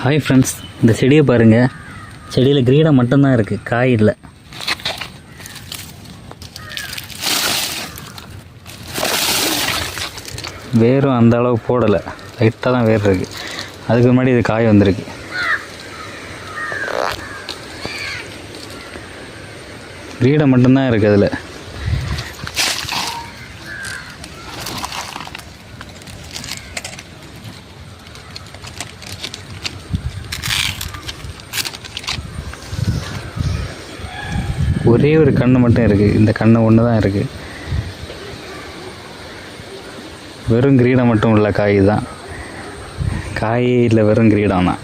Hi friends, இந்த செடியை பாருங்கள். செடியில் கிரீடம் மட்டும்தான் இருக்குது, காய் இல்லை. வேரும் அந்த அளவு போடலை, லைட்டாக தான் வேர் இருக்குது. அதுக்கு முன்னாடி இது காய் வந்திருக்கு. கிரீடம் மட்டும்தான் இருக்குது அதில். ஒரே ஒரு கன்று மட்டும் இருக்குது. இந்த கன்று ஒன்று தான் இருக்குது. வெறும் கிரீடம் மட்டும் உள்ள காய் தான். காயே இல்லை, வெறும் கிரீடம் தான்.